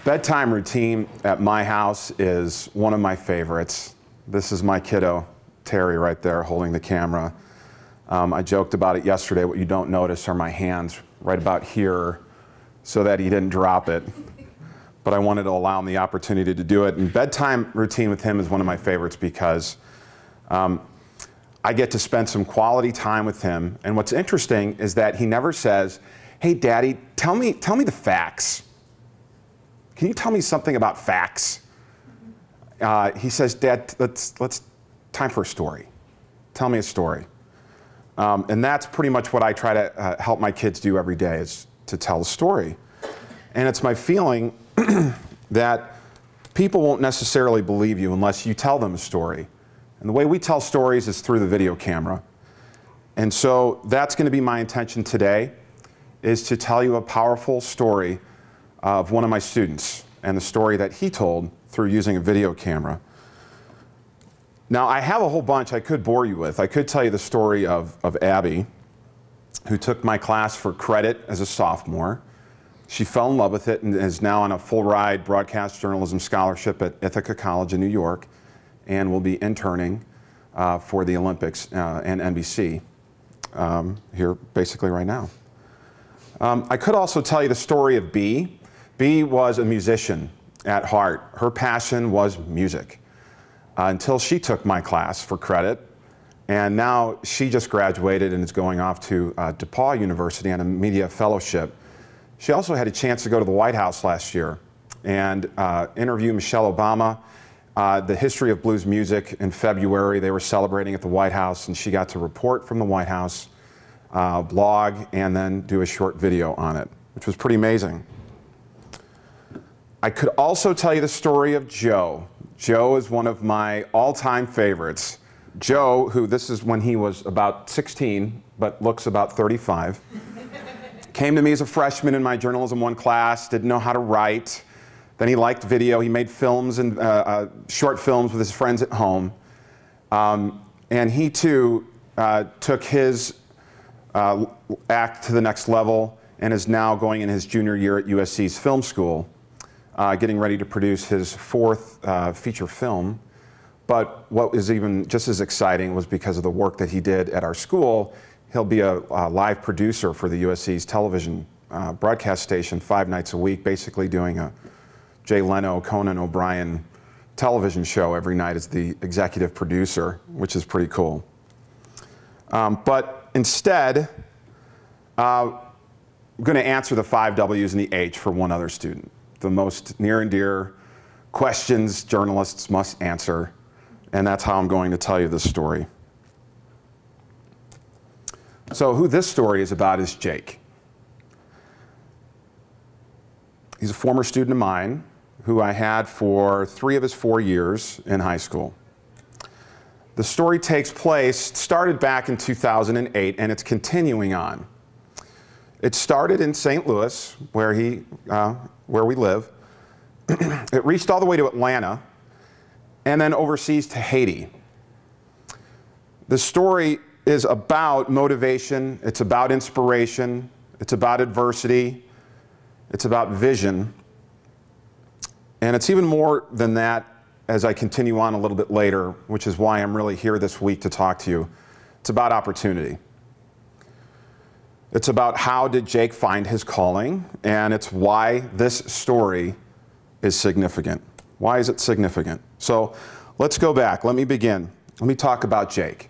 Bedtime routine at my house is one of my favorites. This is my kiddo, Terry, right there holding the camera. I joked about it yesterday. What you don't notice are my hands right about here so that he didn't drop it. But I wanted to allow him the opportunity to do it. And bedtime routine with him is one of my favorites because I get to spend some quality time with him. And what's interesting is that he never says, "Hey, Daddy, tell me the facts. Can you tell me something about facts?" He says, "Dad, let's time for a story. Tell me a story." And that's pretty much what I try to help my kids do every day, is to tell a story. And it's my feeling that people won't necessarily believe you unless you tell them a story. And the way we tell stories is through the video camera. And so that's going to be my intention today, is to tell you a powerful story of one of my students and the story that he told through using a video camera. Now, I have a whole bunch I could bore you with. I could tell you the story of Abby, who took my class for credit as a sophomore. She fell in love with it and is now on a full-ride broadcast journalism scholarship at Ithaca College in New York, and will be interning for the Olympics and NBC here basically right now. I could also tell you the story of Bee. Bee was a musician at heart. Her passion was music until she took my class for credit. And now she just graduated and is going off to DePauw University on a media fellowship. She also had a chance to go to the White House last year and interview Michelle Obama. The history of blues music in February, they were celebrating at the White House, and she got to report from the White House, blog, and then do a short video on it, which was pretty amazing. I could also tell you the story of Joe. Joe is one of my all-time favorites. Joe, who this is when he was about 16, but looks about 35, came to me as a freshman in my Journalism 1 class, didn't know how to write. Then he liked video. He made films and short films with his friends at home. And he too took his act to the next level and is now going in his junior year at USC's film school, getting ready to produce his 4th feature film. But what is even just as exciting was because of the work that he did at our school, he'll be a live producer for the USC's television broadcast station 5 nights a week, basically doing a Jay Leno, Conan O'Brien television show every night as the executive producer, which is pretty cool. But instead, I'm going to answer the 5 W's and the H for one other student. The most near and dear questions journalists must answer, and that's how I'm going to tell you this story. So who this story is about is Jake. He's a former student of mine who I had for 3 of his 4 years in high school. The story takes place, started back in 2008, and it's continuing on. It started in St. Louis, where we live. It reached all the way to Atlanta, and then overseas to Haiti. The story is about motivation, it's about inspiration, it's about adversity, it's about vision. And it's even more than that as I continue on a little bit later, which is why I'm really here this week to talk to you. It's about opportunity. It's about how did Jake find his calling, and it's why this story is significant. Why is it significant? So let's go back. Let me begin. Let me talk about Jake.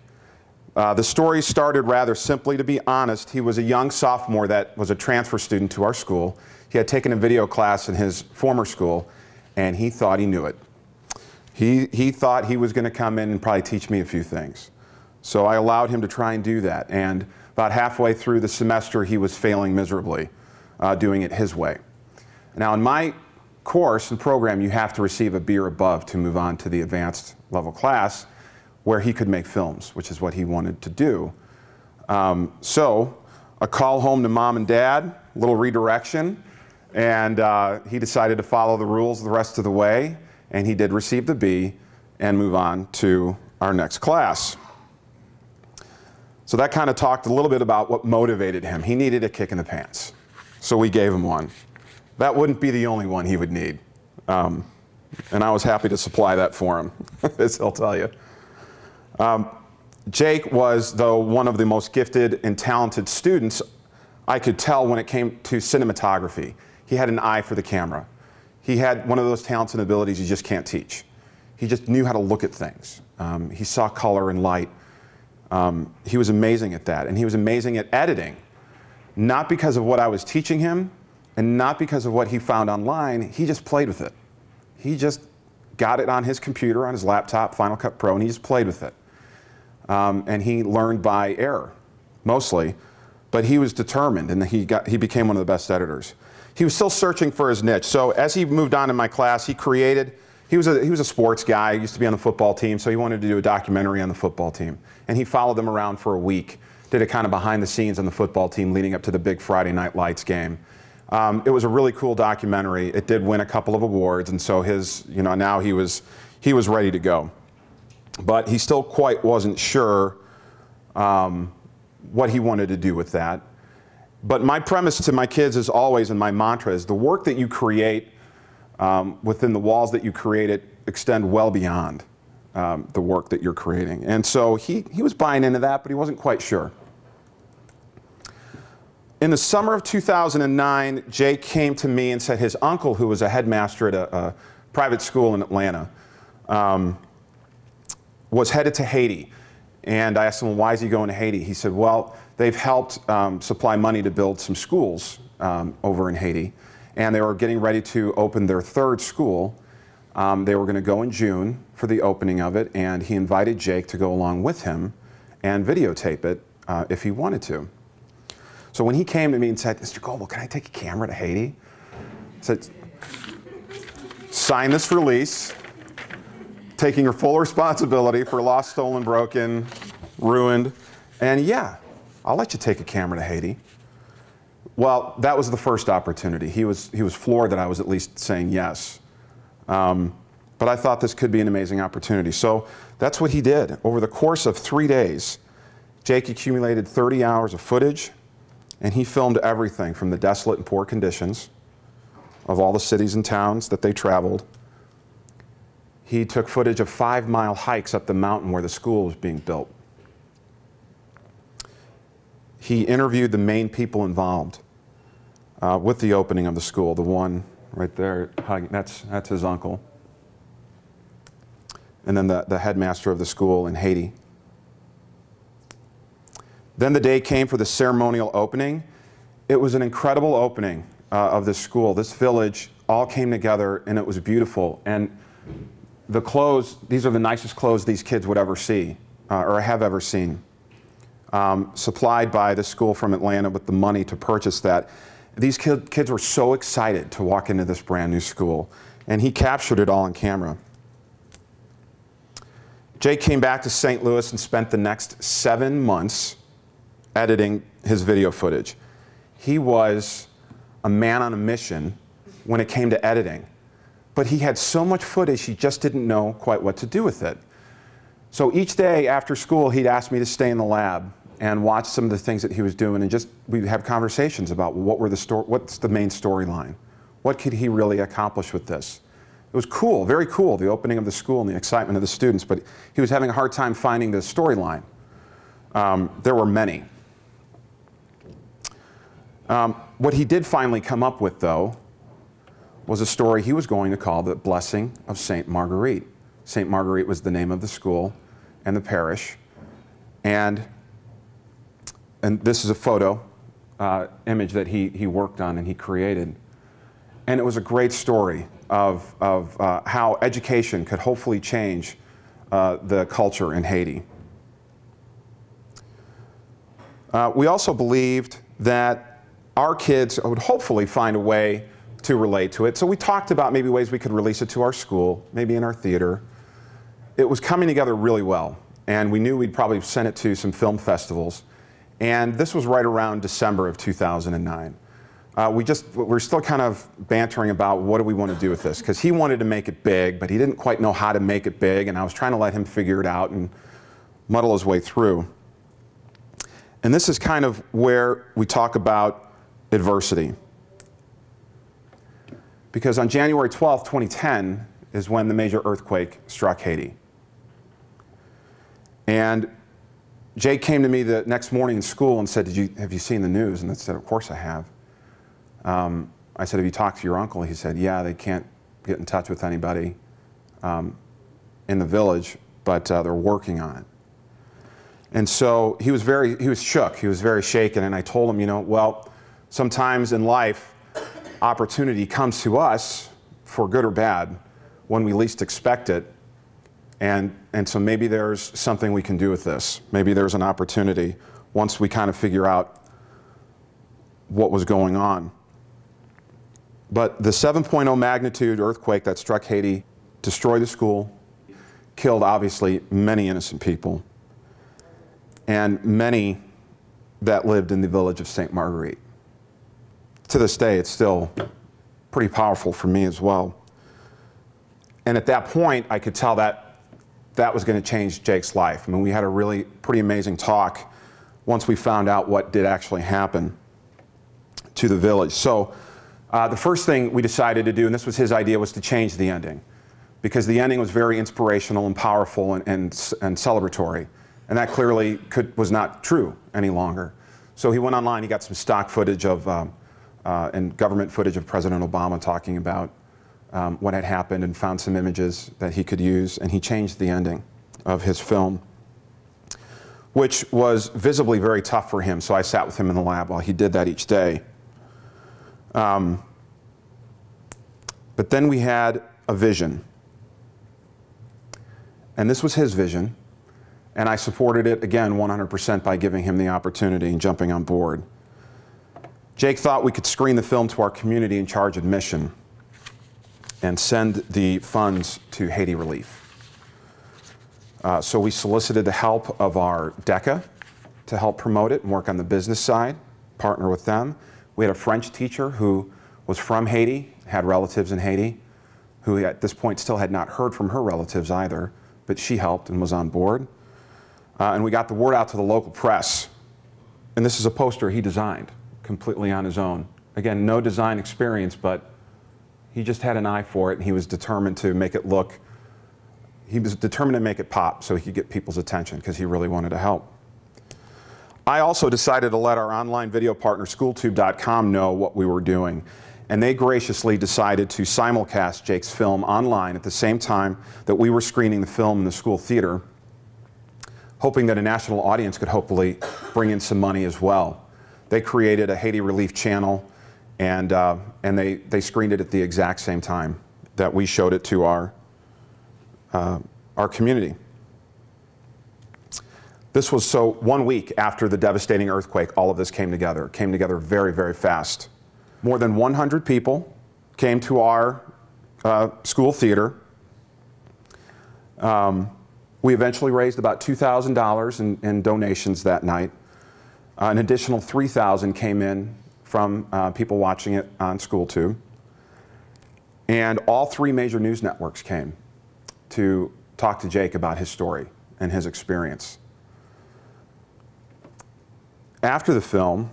The story started rather simply, to be honest. He was a young sophomore that was a transfer student to our school. He had taken a video class in his former school, and he thought he knew it. He thought he was going to come in and probably teach me a few things. So I allowed him to try and do that. And about halfway through the semester, he was failing miserably, doing it his way. Now, in my course and program, you have to receive a B or above to move on to the advanced level class, where he could make films, which is what he wanted to do. So a call home to mom and dad, a little redirection, and he decided to follow the rules the rest of the way, and he did receive the B and move on to our next class. So that kind of talked a little bit about what motivated him. He needed a kick in the pants, so we gave him one. that wouldn't be the only one he would need. And I was happy to supply that for him, as he'll tell you. Jake was, though, one of the most gifted and talented students I could tell when it came to cinematography. He had an eye for the camera. He had one of those talents and abilities you just can't teach. He just knew how to look at things. He saw color and light. He was amazing at that, and he was amazing at editing. Not because of what I was teaching him, and not because of what he found online. He just played with it. He just got it on his computer, on his laptop, Final Cut Pro, and he just played with it. And he learned by error, mostly. But he was determined, and he became one of the best editors. He was still searching for his niche. So as he moved on in my class, he was a sports guy. He used to be on the football team, so he wanted to do a documentary on the football team. And he followed them around for a week, did a kind of behind the scenes on the football team leading up to the big Friday Night Lights game. It was a really cool documentary. It did win a couple of awards, and so now he was ready to go. But he still quite wasn't sure what he wanted to do with that. But my premise to my kids is always, and my mantra is, the work that you create within the walls that you create extend well beyond the work that you're creating. And so he was buying into that, but he wasn't quite sure. In the summer of 2009, Jake came to me and said his uncle, who was a headmaster at a private school in Atlanta, was headed to Haiti. And I asked him, well, why is he going to Haiti? He said, well, they've helped supply money to build some schools over in Haiti. And they were getting ready to open their third school. They were going to go in June for the opening of it, and he invited Jake to go along with him and videotape it if he wanted to. So when he came to me and said, Mr. Goble, can I take a camera to Haiti? I said, sign this release, taking your full responsibility for lost, stolen, broken, ruined, and yeah, I'll let you take a camera to Haiti. Well, that was the first opportunity. He was floored that I was at least saying yes. But I thought this could be an amazing opportunity. So that's what he did. Over the course of 3 days, Jake accumulated 30 hours of footage, and he filmed everything from the desolate and poor conditions of all the cities and towns that they traveled. He took footage of 5-mile hikes up the mountain where the school was being built. He interviewed the main people involved with the opening of the school. The one right there, that's his uncle. And then the headmaster of the school in Haiti. Then the day came for the ceremonial opening. It was an incredible opening of this school. This village all came together, and it was beautiful. And the clothes, these are the nicest clothes these kids would ever see, or have ever seen. Supplied by the school from Atlanta with the money to purchase that. These kids were so excited to walk into this brand new school, and he captured it all on camera. Jake came back to St. Louis and spent the next 7 months editing his video footage. He was a man on a mission when it came to editing, but he had so much footage he just didn't know quite what to do with it. So each day after school, he'd ask me to stay in the lab and watch some of the things that he was doing, and we'd have conversations about what's the main storyline? What could he really accomplish with this? It was cool, very cool, the opening of the school and the excitement of the students, but he was having a hard time finding the storyline. There were many. What he did finally come up with, though, was a story he was going to call The Blessing of St. Marguerite. St. Marguerite was the name of the school and the parish. And this is a photo image that he worked on and he created. And it was a great story of how education could hopefully change the culture in Haiti. We also believed that our kids would hopefully find a way to relate to it. So we talked about maybe ways we could release it to our school, maybe in our theater. It was coming together really well, and we knew we'd probably send it to some film festivals. And this was right around December of 2009. We're still kind of bantering about what do we want to do with this, because he wanted to make it big, but he didn't quite know how to make it big, and I was trying to let him figure it out and muddle his way through. And this is kind of where we talk about adversity. Because on January 12, 2010 is when the major earthquake struck Haiti. And Jake came to me the next morning in school and said, have you seen the news? And I said, of course I have. I said, have you talked to your uncle? He said, yeah, they can't get in touch with anybody in the village, but they're working on it. And so he was shook, he was very shaken, and I told him, you know, well, sometimes in life, opportunity comes to us, for good or bad, when we least expect it, and so maybe there's something we can do with this. Maybe there's an opportunity once we kind of figure out what was going on. But the 7.0 magnitude earthquake that struck Haiti destroyed the school, killed, obviously, many innocent people, and many that lived in the village of St. Margaret. To this day, it's still pretty powerful for me as well. And at that point, I could tell that that was going to change Jake's life. I mean, we had a really pretty amazing talk once we found out what did actually happen to the village. So the first thing we decided to do, and this was his idea, was to change the ending, because the ending was very inspirational and powerful and celebratory. And that clearly was not true any longer. So he went online, he got some stock footage of, and government footage of President Obama talking about what had happened, and found some images that he could use, and he changed the ending of his film, which was visibly very tough for him. So I sat with him in the lab while he did that each day. But then we had a vision. And this was his vision. And I supported it, again, 100% by giving him the opportunity and jumping on board. Jake thought we could screen the film to our community and charge admission and send the funds to Haiti relief. So we solicited the help of our DECA to help promote it and work on the business side, partner with them. We had a French teacher who was from Haiti, had relatives in Haiti, who at this point still had not heard from her relatives either, but she helped and was on board. And we got the word out to the local press. And this is a poster he designed completely on his own. Again, no design experience, but he just had an eye for it, and he was determined to make it look, he was determined to make it pop so he could get people's attention, because he really wanted to help. I also decided to let our online video partner, SchoolTube.com, know what we were doing. And they graciously decided to simulcast Jake's film online at the same time that we were screening the film in the school theater, hoping that a national audience could hopefully bring in some money as well. They created a Haiti relief channel, and they screened it at the exact same time that we showed it to our community. This was so 1 week after the devastating earthquake, all of this came together. It came together very, very fast. More than 100 people came to our school theater. We eventually raised about $2,000 in donations that night. An additional $3,000 came in from people watching it on SchoolTube. And all three major news networks came to talk to Jake about his story and his experience. After the film,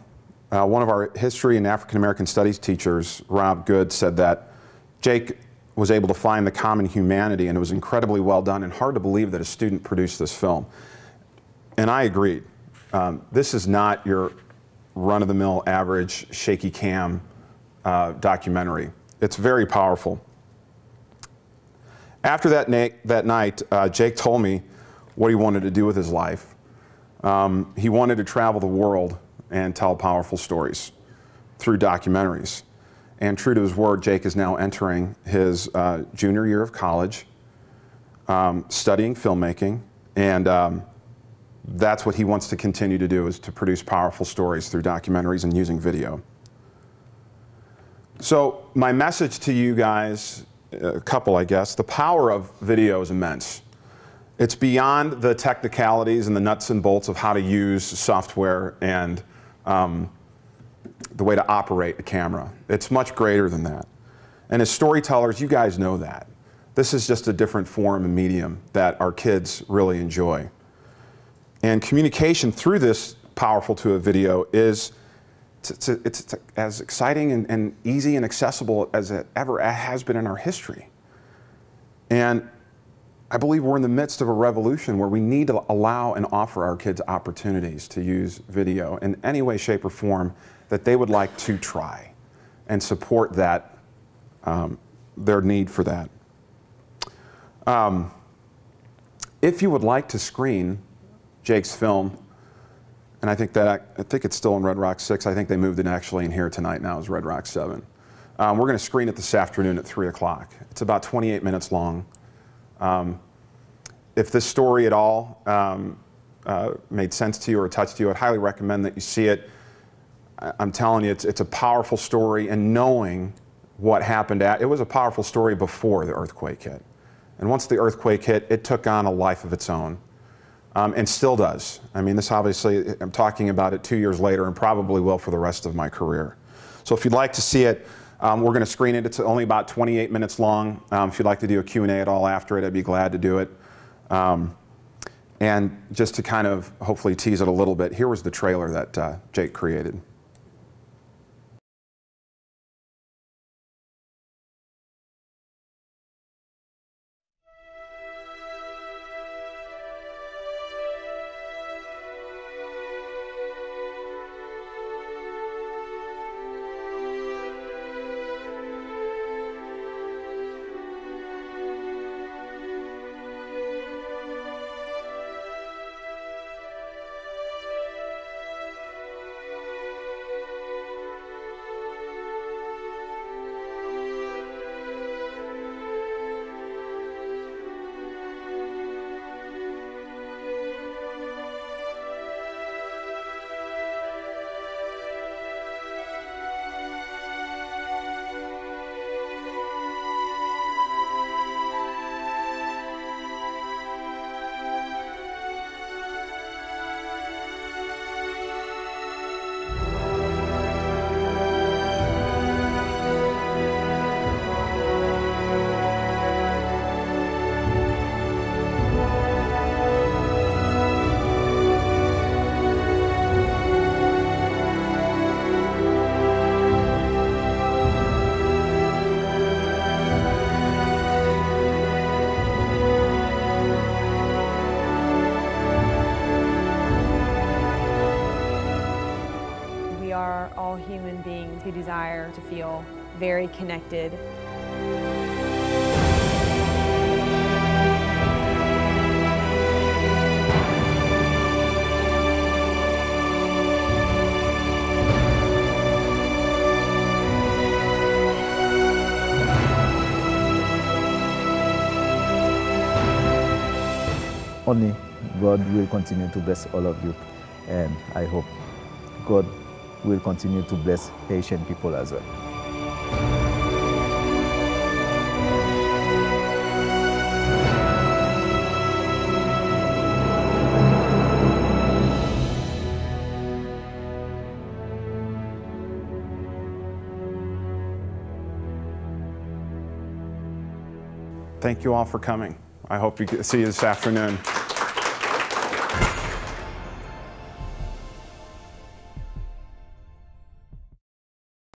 one of our history and African American studies teachers, Rob Good, said that Jake was able to find the common humanity, and it was incredibly well done and hard to believe that a student produced this film. And I agreed. This is not your run-of-the-mill average shaky cam documentary. It's very powerful. After that night, Jake told me what he wanted to do with his life. He wanted to travel the world and tell powerful stories through documentaries. And true to his word, Jake is now entering his junior year of college, studying filmmaking, and that's what he wants to continue to do, is to produce powerful stories through documentaries and using video. So my message to you guys, a couple I guess, the power of video is immense. It's beyond the technicalities and the nuts and bolts of how to use software and the way to operate a camera. It's much greater than that. And as storytellers, you guys know that. This is just a different form and medium that our kids really enjoy. And communication through this powerful tool of video is it's as exciting and easy and accessible as it ever has been in our history. And I believe we're in the midst of a revolution where we need to allow and offer our kids opportunities to use video in any way, shape, or form that they would like to try, and support that, their need for that. If you would like to screen Jake's film, and I think it's still in Red Rock 6. I think they moved it actually in here tonight now as Red Rock 7. We're going to screen it this afternoon at 3 o'clock. It's about 28 minutes long. If this story at all made sense to you or touched you, I'd highly recommend that you see it. I'm telling you, it's a powerful story, and knowing what happened it was a powerful story before the earthquake hit. And once the earthquake hit, it took on a life of its own. And still does. I mean, this obviously, I'm talking about it 2 years later, and probably will for the rest of my career. So if you'd like to see it, we're going to screen it. It's only about 28 minutes long. If you'd like to do a Q&A at all after it, I'd be glad to do it. And just to kind of hopefully tease it a little bit, here was the trailer that Jake created. We are all human beings who desire to feel very connected. Only God will continue to bless all of you, and I hope God will continue to bless Haitian people as well. Thank you all for coming. I hope you see you this afternoon.